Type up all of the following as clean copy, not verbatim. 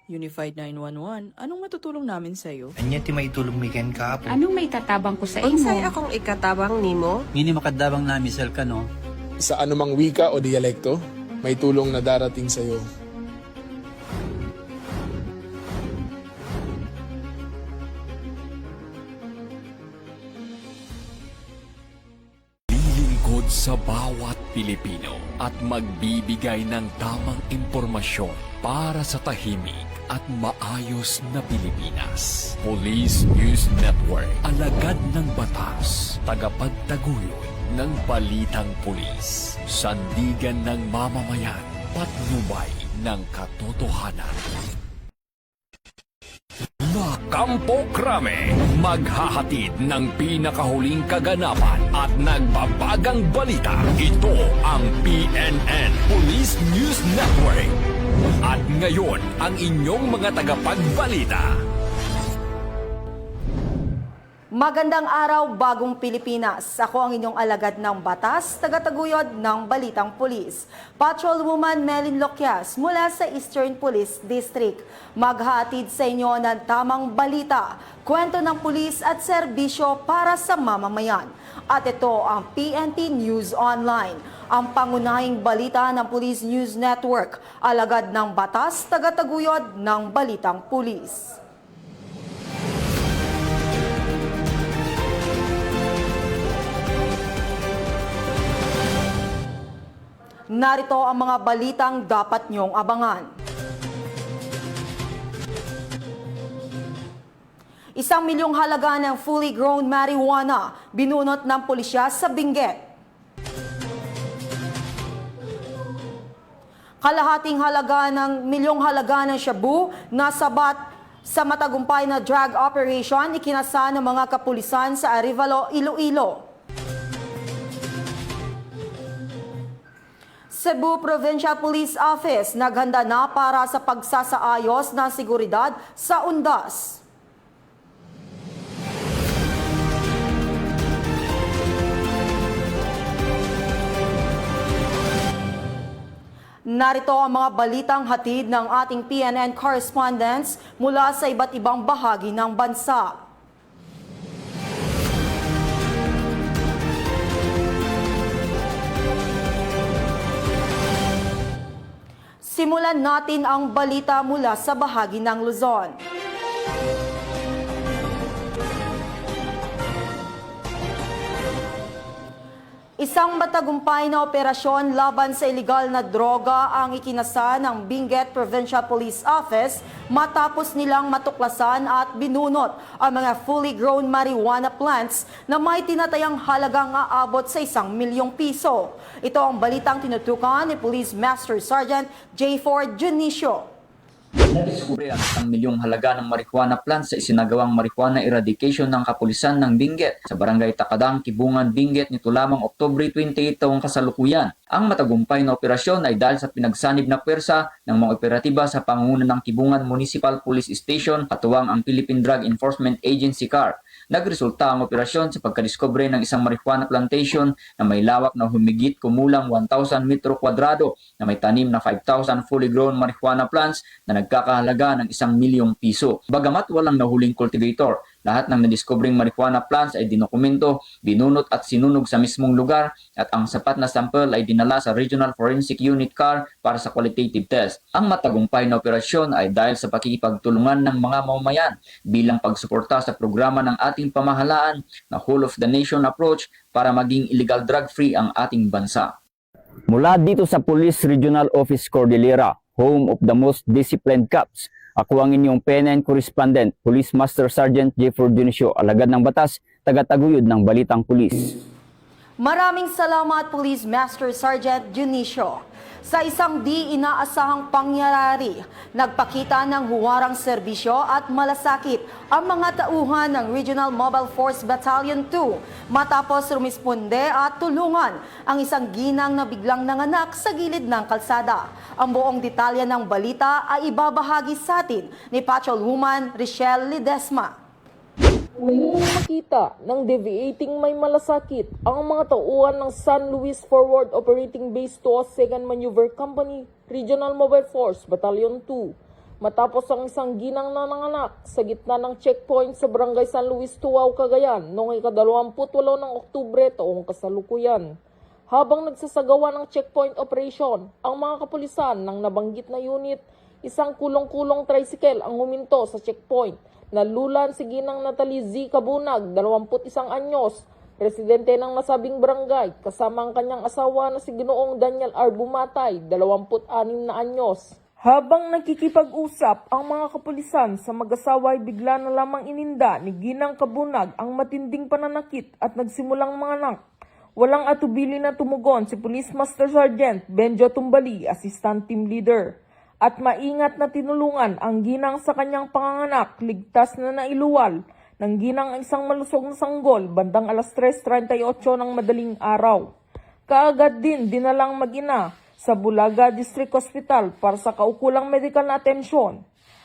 Unified 911, anong matutulong namin sa'yo? Anya ti maitulong mi ken kaapo. Anong may tatabang ko sa Unsay imo? akong ikatabang nimo? Ngini makadabang na misal ka no. Sa anumang wika o dialekto, may tulong na darating sa iyo. Lilingkod sa bawat Pilipino at magbibigay ng tamang impormasyon para sa tahimik at maayos na Pilipinas. Police News Network, alagad ng batas, tagapagtaguyod ng balitang pulis, sandigan ng mamamayan, patnubay ng katotohanan. Kampo Krame, maghahatid ng pinakahuling kaganapan at nagbabagang balita. Ito ang PNN Police News Network. At ngayon, ang inyong mga tagapagbalita. Magandang araw, bagong Pilipinas. Ako ang inyong alagad ng batas, tagataguyod ng Balitang Pulis. Patrolwoman Melin Loquias mula sa Eastern Police District. Maghahatid sa inyo ng tamang balita, kwento ng pulis at serbisyo para sa mamamayan. At ito ang PNP News Online, ang pangunahing balita ng Police News Network, alagad ng batas, tagataguyod ng Balitang Pulis. Narito ang mga balitang dapat niyong abangan. Isang milyong halaga ng fully grown marijuana binunot ng pulisya sa Benguet. Kalahating halaga ng milyong halaga ng shabu na sabat sa matagumpay na drug operation ikinasa ng mga kapulisan sa Arevalo, Iloilo. Cebu Provincial Police Office naghanda na para sa pagsasaayos ng seguridad sa Undas. Narito ang mga balitang hatid ng ating PNN correspondents mula sa iba't ibang bahagi ng bansa. Simulan natin ang balita mula sa bahagi ng Luzon. Isang matagumpay na operasyon laban sa ilegal na droga ang ikinasa ng Benguet Provincial Police Office matapos nilang matuklasan at binunot ang mga fully grown marijuana plants na may tinatayang halagang aabot sa 1 milyong piso. Ito ang balitang tinutukan ni Police Master Sergeant J. Ford Junicio. Nadiskubre ang 1 milyong halaga ng marijuana plant sa isinagawang marijuana eradication ng kapulisan ng Benguet sa barangay Takadang, Kibungan, Benguet nito lamang Oktubre 28 taong kasalukuyan. Ang matagumpay na operasyon ay dahil sa pinagsanib na pwersa ng mga operatiba sa pangunguna ng Kibungan Municipal Police Station katuwang ang Philippine Drug Enforcement Agency CAR. Nagresulta ang operasyon sa pagkadiskubre ng isang marijuana plantation na may lawak na humigit kumulang 1,000 metro kwadrado na may tanim na 5,000 fully grown marijuana plants na nagkakahalaga ng 1 milyong piso. Bagamat walang nahuling cultivator, lahat ng nadiskubring marijuana plants ay dinokumento, binunot at sinunog sa mismong lugar at ang sapat na sample ay dinala sa Regional Forensic Unit CAR para sa qualitative test. Ang matagumpay na operasyon ay dahil sa pakikipagtulungan ng mga mamamayan bilang pagsuporta sa programa ng ating pamahalaan na whole of the nation approach para maging illegal drug-free ang ating bansa. Mula dito sa Police Regional Office Cordillera, home of the most disciplined cops, ako ang inyong PNN correspondent, Police Master Sergeant J. Ford Junicio, alagad ng batas, tagataguyod ng Balitang Pulis. Maraming salamat, Police Master Sergeant Junicio. Sa isang di inaasahang pangyayari, nagpakita ng huwarang serbisyo at malasakit ang mga tauhan ng Regional Mobile Force Battalion 2 matapos rumisponde at tulungan ang isang ginang na biglang nanganak sa gilid ng kalsada. Ang buong detalye ng balita ay ibabahagi sa atin ni Patrolwoman Richelle Ledesma. Muling makita ng deviating may malasakit ang mga tauhan ng San Luis Forward Operating Base 2 2nd Maneuver Company, Regional Mobile Force Battalion 2. matapos ang isang ginang na nanganak sa gitna ng checkpoint sa Barangay San Luis, Tuaw, Cagayan noong ika-28 ng Oktubre taong kasalukuyan. Habang nagsasagawa ng checkpoint operation, ang mga kapulisan ng nabanggit na unit, isang kulong-kulong tricycle ang huminto sa checkpoint. Nalulan si Ginang Natalie Z. Cabunag, 21 anyos, residente ng nasabing barangay, kasama ang kanyang asawa na si Ginoong Daniel R. Bumatay, 26 na anyos. Habang nagkikipag-usap ang mga kapulisan sa mag-asawa ay bigla na lamang ininda ni Ginang Cabunag ang matinding pananakit at nagsimulang manganak. Walang atubili na tumugon si Police Master Sergeant Benjo Tumbali, Assistant Team Leader. At maingat na tinulungan ang ginang sa kanyang panganganak, ligtas na nailuwal ng ginang ang isang malusog na sanggol bandang alas 3:38 ng madaling araw. Kaagad din dinalang mag-ina sa Bulaga District Hospital para sa kaukulang medical na atensyon.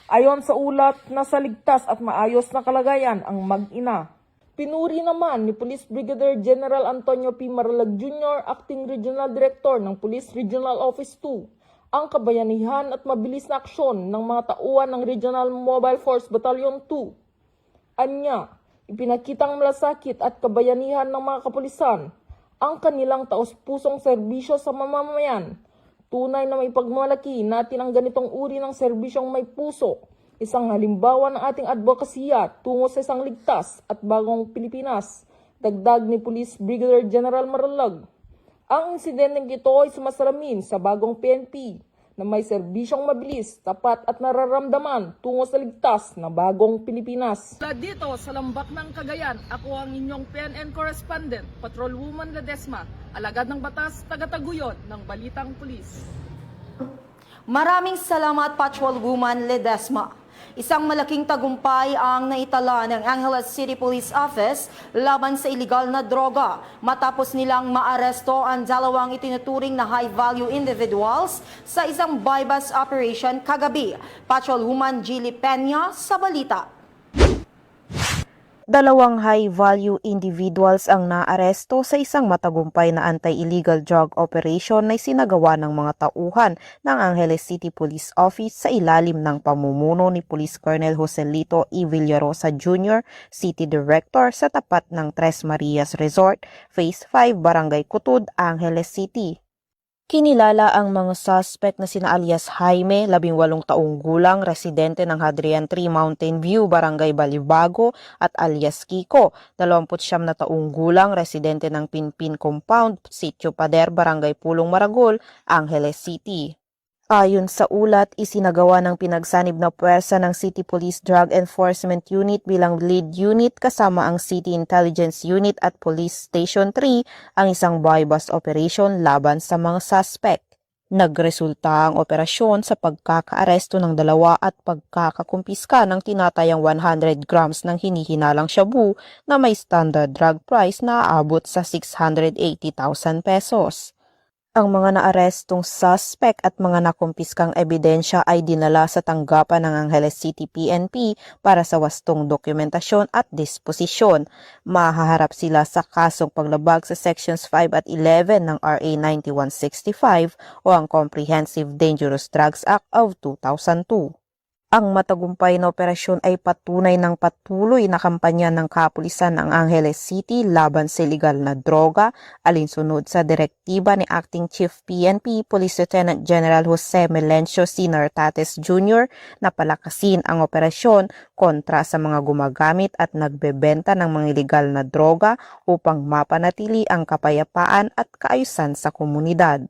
Ayon sa ulat, nasa ligtas at maayos na kalagayan ang mag-ina. Pinuri naman ni Police Brigadier General Antonio P. Maralag Jr., Acting Regional Director ng Police Regional Office 2, ang kabayanihan at mabilis na aksyon ng mga tauhan ng Regional Mobile Force Battalion 2. Anya, ipinakitang malasakit at kabayanihan ng mga kapulisan ang kanilang taos-pusong serbisyo sa mamamayan. Tunay na may pagmalaki natin ang ganitong uri ng serbisyong may puso, isang halimbawa ng ating advokasya tungo sa isang ligtas at bagong Pilipinas, dagdag ni Police Brigadier General Maralag. Ang insidenteng ito ay sumasalamin sa bagong PNP na may serbisyong mabilis, tapat at nararamdaman tungo sa ligtas na bagong Pilipinas. Dito sa Lambak ng Cagayan, ako ang inyong PNN correspondent, Patrolwoman Ledesma, alagad ng batas, tagataguyod ng Balitang Pulis. Maraming salamat, Patrolwoman Ledesma. Isang malaking tagumpay ang naitala ng Angeles City Police Office laban sa illegal na droga matapos nilang maaresto ang dalawang itinuturing na high-value individuals sa isang buy-bust operation kagabi. Patrolwoman Gilly Peña sa balita. Dalawang high-value individuals ang naaresto sa isang matagumpay na anti-illegal drug operation na isinagawa ng mga tauhan ng Angeles City Police Office sa ilalim ng pamumuno ni Police Colonel Joselito E. Villarosa Jr., City Director sa tapat ng Tres Marias Resort, Phase 5, Barangay Kutud, Angeles City. Kinilala ang mga suspect na sina alias Jaime, 18 taong gulang, residente ng Hadrian Tree Mountain View, Barangay Balibago, at alias Kiko, 29 na taong gulang, residente ng Pinpin Compound, Sitio Pader, Barangay Pulong Maragol, Angeles City. Ayon sa ulat, isinagawa ng pinagsanib na puwersa ng City Police Drug Enforcement Unit bilang lead unit kasama ang City Intelligence Unit at Police Station 3 ang isang buy-bust operation laban sa mga suspect. Nagresulta ang operasyon sa pagkakaaresto ng dalawa at pagkakakumpiska ng tinatayang 100 grams ng hinihinalang shabu na may standard drug price na aabot sa 680,000 pesos. Ang mga naarestong suspect at mga nakumpiskang ebidensya ay dinala sa tanggapan ng Angeles City PNP para sa wastong dokumentasyon at disposisyon. Mahaharap sila sa kasong paglabag sa Sections 5 at 11 ng RA 9165 o ang Comprehensive Dangerous Drugs Act of 2002. Ang matagumpay na operasyon ay patunay ng patuloy na kampanya ng kapulisan ng Angeles City laban sa illegal na droga, alinsunod sa direktiba ni Acting Chief PNP Police Lieutenant General Jose Melencio C. Nartates Jr. na palakasin ang operasyon kontra sa mga gumagamit at nagbebenta ng mga illegal na droga upang mapanatili ang kapayapaan at kaayusan sa komunidad.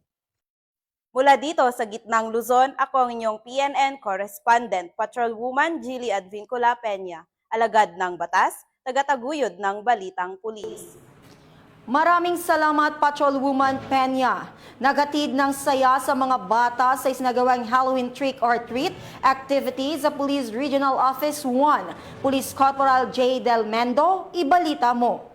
Mula dito sa gitnang Luzon, ako ang inyong PNN correspondent, Patrolwoman Gilly Advincula Peña, alagad ng batas, tagataguyod ng Balitang Pulis. Maraming salamat, Patrolwoman Peña. Nagatid ng saya sa mga bata sa isinagawang Halloween Trick or Treat activity sa Police Regional Office 1. Police Corporal J. Del Mendo, ibalita mo.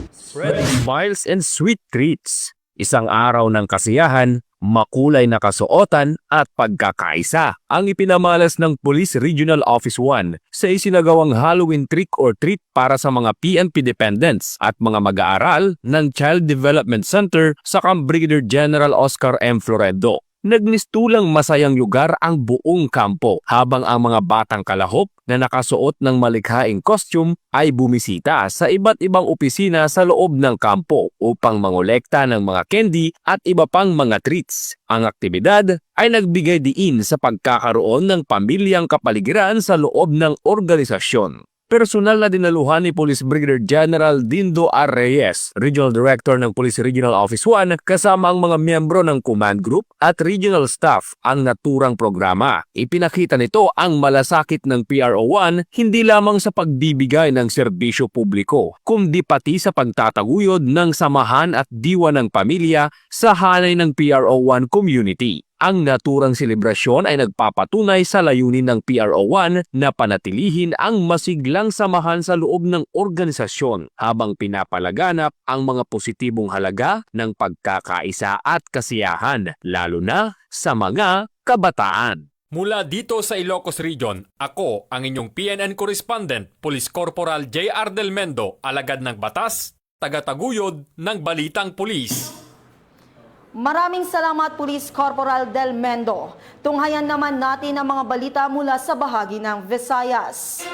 Spreading smiles and sweet treats. Isang araw ng kasiyahan, makulay na kasuotan at pagkakaisa ang ipinamalas ng Police Regional Office 1 sa isinagawang Halloween Trick or Treat para sa mga PNP dependents at mga mag-aaral ng Child Development Center sa Brigadier General Oscar M. Floredo. nagmistulang masayang lugar ang buong kampo habang ang mga batang kalahok na nakasuot ng malikhaing costume ay bumisita sa iba't ibang opisina sa loob ng kampo upang mangolekta ng mga candy at iba pang mga treats. Ang aktibidad ay nagbigay diin sa pagkakaroon ng pamilyang kapaligiran sa loob ng organisasyon. Personal na dinaluhan ni Police Brigadier General Dindo R. Reyes, Regional Director ng Police Regional Office 1, kasama ang mga miyembro ng Command Group at Regional Staff ang naturang programa. Ipinakita nito ang malasakit ng PRO1 hindi lamang sa pagbibigay ng serbisyo publiko, kundi pati sa pagtataguyod ng samahan at diwa ng pamilya sa hanay ng PRO1 community. Ang naturang selebrasyon ay nagpapatunay sa layunin ng PRO1 na panatilihin ang masiglang samahan sa loob ng organisasyon habang pinapalaganap ang mga positibong halaga ng pagkakaisa at kasiyahan, lalo na sa mga kabataan. Mula dito sa Ilocos Region, ako ang inyong PNN Correspondent, Police Corporal J.R. Del Mendo, alagad ng batas, tagataguyod ng Balitang Pulis. Maraming salamat Police Corporal Del Mendo. Tunghayan naman natin ang mga balita mula sa bahagi ng Visayas.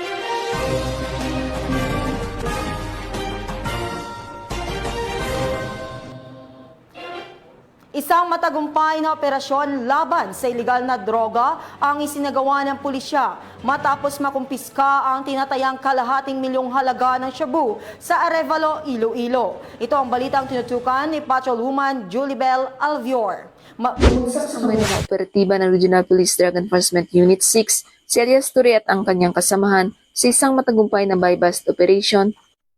Isang matagumpay na operasyon laban sa ilegal na droga ang isinagawa ng pulisya matapos makumpiska ang tinatayang kalahating milyong halaga ng shabu sa Arevalo, Iloilo. Ito ang balitang tinutukan ni Patrolwoman Julibel Alvior. Sa mga operatiba ng Regional Police Drug Enforcement Unit 6, si Elias Ture at ang kanyang kasamahan sa isang matagumpay na buy-bust operation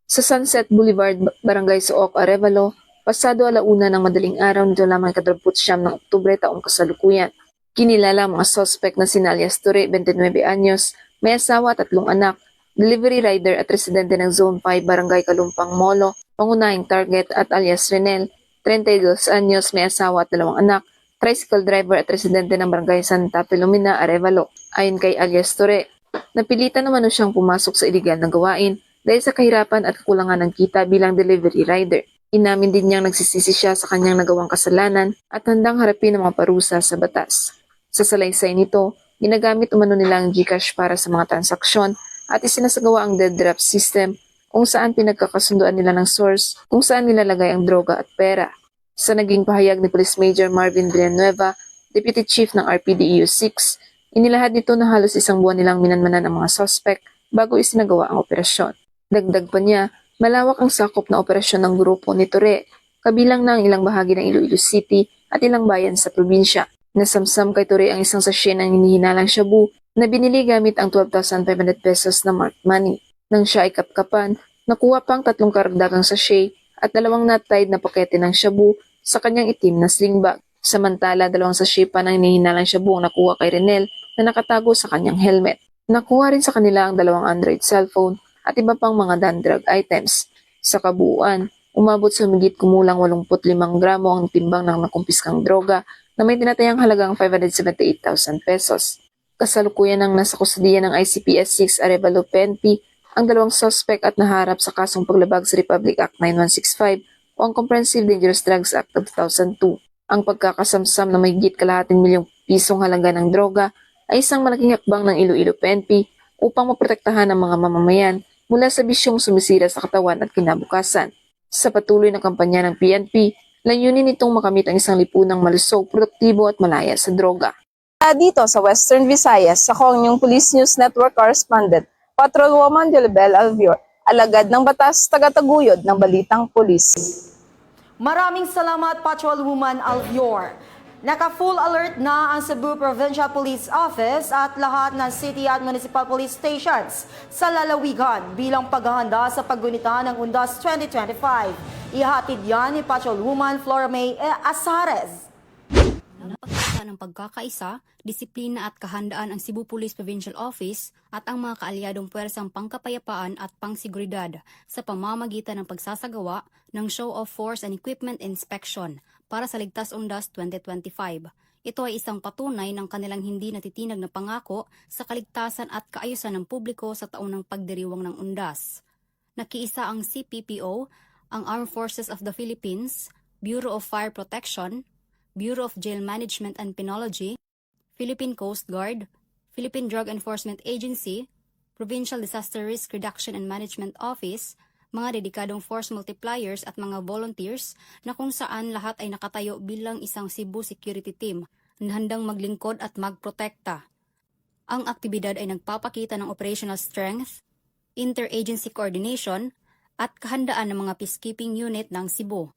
sa Sunset Boulevard, Barangay Suoc, Arevalo, pasado 1:00 ng madaling araw nito lamang 29 ng Oktubre taong kasalukuyan. Kinilala ang mga suspect na sina Elias Ture, 29 anyos, may asawa at 3 anak, delivery rider at residente ng Zone 5, Barangay Kalumpang, Molo, pangunahing target at alias Renel, 32 anyos, may asawa at 2 anak, tricycle driver at residente ng Barangay Santa Filomena, Arevalo. Ayon kay Elias Ture, napilitan naman siyang pumasok sa iligal na gawain dahil sa kahirapan at kakulangan ng kita bilang delivery rider. Inamin din niyang nagsisisi siya sa kanyang nagawang kasalanan at handang harapin ang mga parusa sa batas. Sa salaysay nito, ginagamit umano nila ang GCash para sa mga transaksyon at isinasagawa ang dead draft system kung saan pinagkakasunduan nila ng source kung saan nilalagay ang droga at pera. Sa naging pahayag ni Police Major Marvin Villanueva, Deputy Chief ng RPDEU 6, inilahad nito na halos 1 buwan nilang minanmanan ang mga suspect bago isinagawa ang operasyon. Dagdag pa niya, malawak ang sakop na operasyon ng grupo ni Ture, kabilang na ang ilang bahagi ng Iloilo City at ilang bayan sa probinsya. Nasamsam kay Ture ang isang sachet ng hinihinalang shabu na binili gamit ang 12,500 pesos na marked money. Nang siya ay kapkapan, nakuha pang 3 karagdagang sachet at 2 knot-tied na pakete ng shabu sa kanyang itim na sling bag. Samantala, 2 sachet pa ng hinihinalang shabu ang nakuha kay Renel na nakatago sa kanyang helmet. Nakuha rin sa kanila ang 2 Android cellphone at iba pang mga non-drug items. Sa kabuuan, umabot sa humigit kumulang 85 gramo ang timbang ng nakumpiskang droga na may tinatayang halagang 578,000 pesos. Kasalukuyan ang nasa kusadiya ng ICPS 6 Arevalo PNP ang 2 suspect at naharap sa kasong paglabag sa Republic Act 9165 o ang Comprehensive Dangerous Drugs Act of 2002. Ang pagkakasamsam na may higit kalahating milyong pisong halaga ng droga ay isang malaking hakbang ng Iloilo PNP upang maprotektahan ang mga mamamayan mula sa bisyong sumisira sa katawan at kinabukasan. Sa patuloy na kampanya ng PNP, layunin nitong makamit ang isang lipunang malusog, produktibo at malaya sa droga. Dito sa Western Visayas, ako ang inyong Police News Network Correspondent, Patrolwoman Julibel Alvior, alagad ng batas, tagataguyod ng Balitang Pulis. Maraming salamat Patrolwoman Alvior. Naka-full alert na ang Cebu Provincial Police Office at lahat ng city at municipal police stations sa lalawigan bilang paghahanda sa paggunita ng Undas 2025. Ihatid yan ni Patrolwoman Flora May Asares. Napakita ng pagkakaisa, disiplina at kahandaan ang Cebu Police Provincial Office at ang mga kaalyadong puwersang pangkapayapaan at pangsiguridad sa pamamagitan ng pagsasagawa ng Show of Force and Equipment Inspection para sa Ligtas Undas 2025. Ito ay isang patunay ng kanilang hindi natitinag na pangako sa kaligtasan at kaayusan ng publiko sa taon ng pagdiriwang ng Undas. Nakiisa ang CPPO, ang Armed Forces of the Philippines, Bureau of Fire Protection, Bureau of Jail Management and Penology, Philippine Coast Guard, Philippine Drug Enforcement Agency, Provincial Disaster Risk Reduction and Management Office, mga dedikadong force multipliers at mga volunteers na kung saan lahat ay nakatayo bilang isang Cebu security team na handang maglingkod at magprotekta. Ang aktibidad ay nagpapakita ng operational strength, interagency coordination, at kahandaan ng mga peacekeeping unit ng Cebu.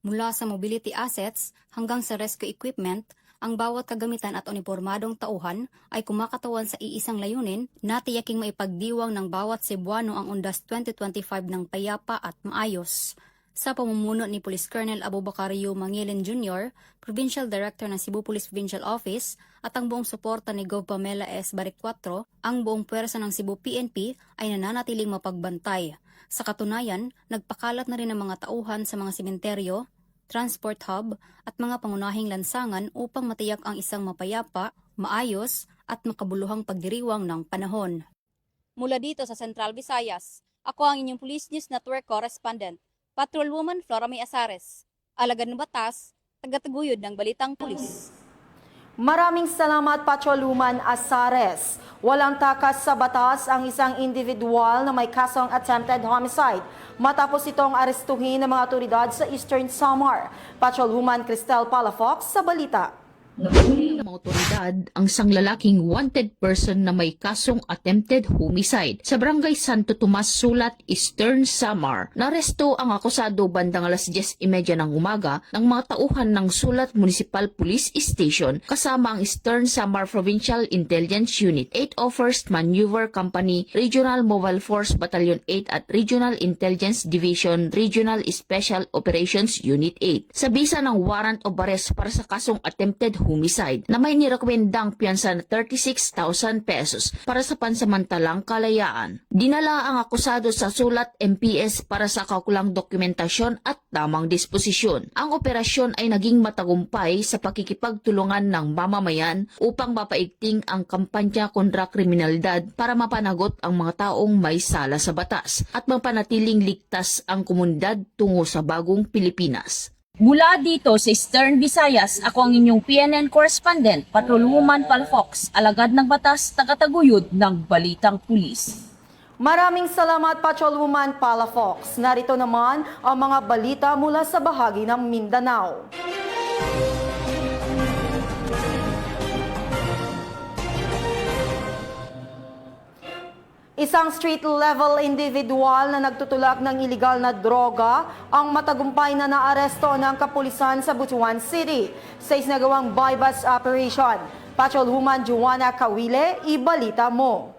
Mula sa mobility assets hanggang sa rescue equipment, ang bawat kagamitan at unipormadong tauhan ay kumakatawan sa iisang layunin na tiyaking maipagdiwang ng bawat Cebuano ang Undas 2025 ng payapa at maayos. Sa pamumuno ni Police Colonel Abubacario Mangilin Jr., Provincial Director ng Cebu Police Provincial Office at ang buong suporta ni Gov. Pamela S. Baricuatro, ang buong puwersa ng Cebu PNP ay nananatiling mapagbantay. Sa katunayan, nagpakalat na rin ang mga tauhan sa mga sementeryo, transport hub at mga pangunahing lansangan upang matiyak ang isang mapayapa, maayos at makabuluhang pagdiriwang ng panahon. Mula dito sa Central Visayas, ako ang inyong Police News Network Correspondent, Patrolwoman Flora May Asares, alagad ng batas, tagataguyod ng Balitang Pulis. Maraming salamat, Patrolwoman Asares. Walang takas sa batas ang isang individual na may kasong attempted homicide matapos itong arestuhin ng mga otoridad sa Eastern Samar. Patrolwoman Cristel Palafox sa balita. Nahuli ng mga otoridad ang isang lalaking wanted person na may kasong attempted homicide sa Barangay Santo Tomas, Sulat, Eastern Samar. Naresto ang akusado bandang alas 10:30 ng umaga ng mga tauhan ng Sulat Municipal Police Station kasama ang Eastern Samar Provincial Intelligence Unit, 801st Maneuver Company, Regional Mobile Force Battalion 8 at Regional Intelligence Division, Regional Special Operations Unit 8. Sa bisa ng warrant of arrest para sa kasong attempted homicide na may nirekomendang piyansa na 36,000 pesos para sa pansamantalang kalayaan. Dinala ang akusado sa Sulat MPS para sa kaukulang dokumentasyon at tamang disposisyon. Ang operasyon ay naging matagumpay sa pakikipagtulungan ng mamamayan upang mapaigting ang kampanya kontra kriminalidad para mapanagot ang mga taong may sala sa batas at mapanatiling ligtas ang komunidad tungo sa bagong Pilipinas. Mula dito sa Eastern Visayas, ako ang inyong PNN correspondent, Patrolwoman Palafox, alagad ng batas, tagataguyod ng Balitang Pulis. Maraming salamat, Patrolwoman Palafox. Narito naman ang mga balita mula sa bahagi ng Mindanao. Isang street-level individual na nagtutulak ng iligal na droga ang matagumpay na naaresto ng kapulisan sa Butuan City sa isinagawang bypass operation. Patrolwoman Joanna Kawile, ibalita mo.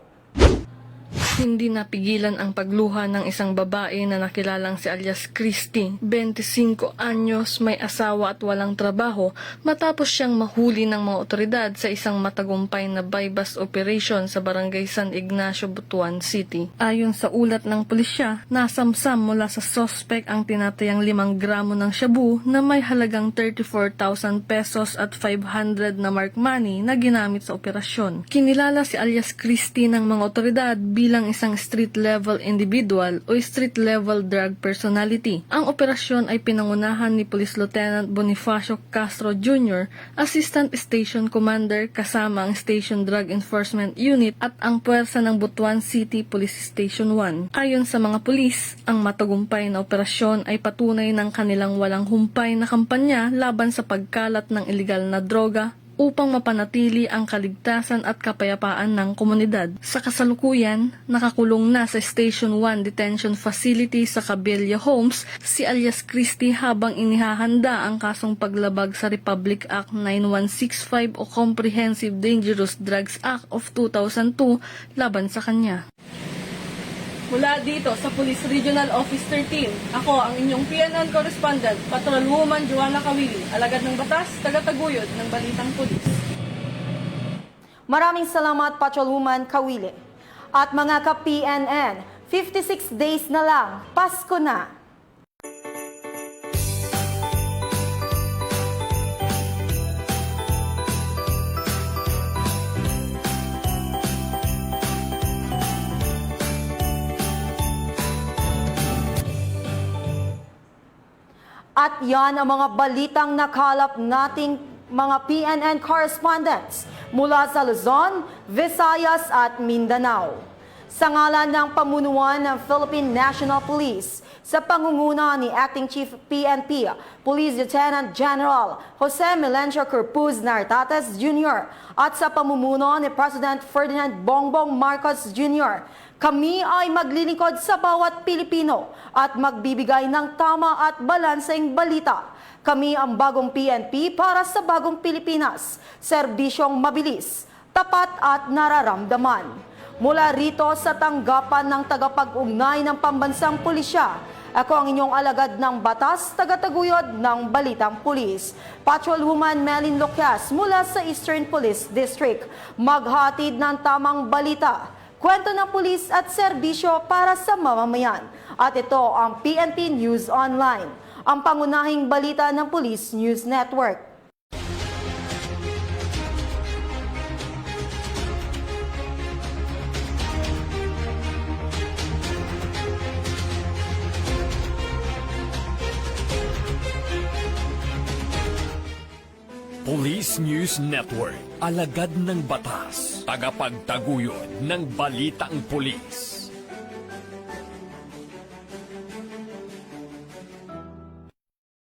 Hindi napigilan ang pagluha ng isang babae na nakilalang si alias Christy, 25 anyos, may asawa at walang trabaho matapos siyang mahuli ng mga otoridad sa isang matagumpay na bypass operation sa Barangay San Ignacio, Butuan City. Ayon sa ulat ng pulisya, nasamsam mula sa suspect ang tinatayang 5 gramo ng shabu na may halagang 34,000 pesos at 500 na mark money na ginamit sa operasyon. Kinilala si alias Christy ng mga otoridad bilang isang street-level individual o street-level drug personality. Ang operasyon ay pinangunahan ni Police Lieutenant Bonifacio Castro Jr., Assistant Station Commander kasama ang Station Drug Enforcement Unit at ang puwersa ng Butuan City Police Station 1. Ayon sa mga pulis, ang matagumpay na operasyon ay patunay ng kanilang walang humpay na kampanya laban sa pagkalat ng iligal na droga upang mapanatili ang kaligtasan at kapayapaan ng komunidad. Sa kasalukuyan, nakakulong na sa Station 1 Detention Facility sa Cabella Homes si alias Christy habang inihahanda ang kasong paglabag sa Republic Act 9165 o Comprehensive Dangerous Drugs Act of 2002 laban sa kanya. Mula dito sa Police Regional Office 13, ako ang inyong PNN correspondent, Patrolwoman Joanna Kawili, alagad ng batas, tagataguyod ng Balitang Pulis. Maraming salamat, Patrolwoman Kawili. At mga ka-PNN, 56 days na lang, Pasko na! At yan ang mga balitang nakalap nating mga PNN correspondents mula sa Luzon, Visayas at Mindanao. Sa ngalan ng pamunuan ng Philippine National Police, sa pangunguna ni Acting Chief PNP, Police Lieutenant General Jose Melencio Corpuz Nartates Jr. at sa pamumuno ni President Ferdinand Bongbong Marcos Jr., kami ay maglilingkod sa bawat Pilipino at magbibigay ng tama at balanseng balita. Kami ang bagong PNP para sa bagong Pilipinas, serbisyong mabilis, tapat at nararamdaman. Mula rito sa tanggapan ng tagapag-ugnay ng pambansang pulisya, ako ang inyong alagad ng batas, tagataguyod ng Balitang Pulis. Patrolwoman Melin Loquias mula sa Eastern Police District. Maghatid ng tamang balita, kwento ng pulis at serbisyo para sa mamamayan. At ito ang PNP News Online, ang pangunahing balita ng Police News Network. Police News Network, alagad ng batas, tagapagtaguyod ng balitang pulis.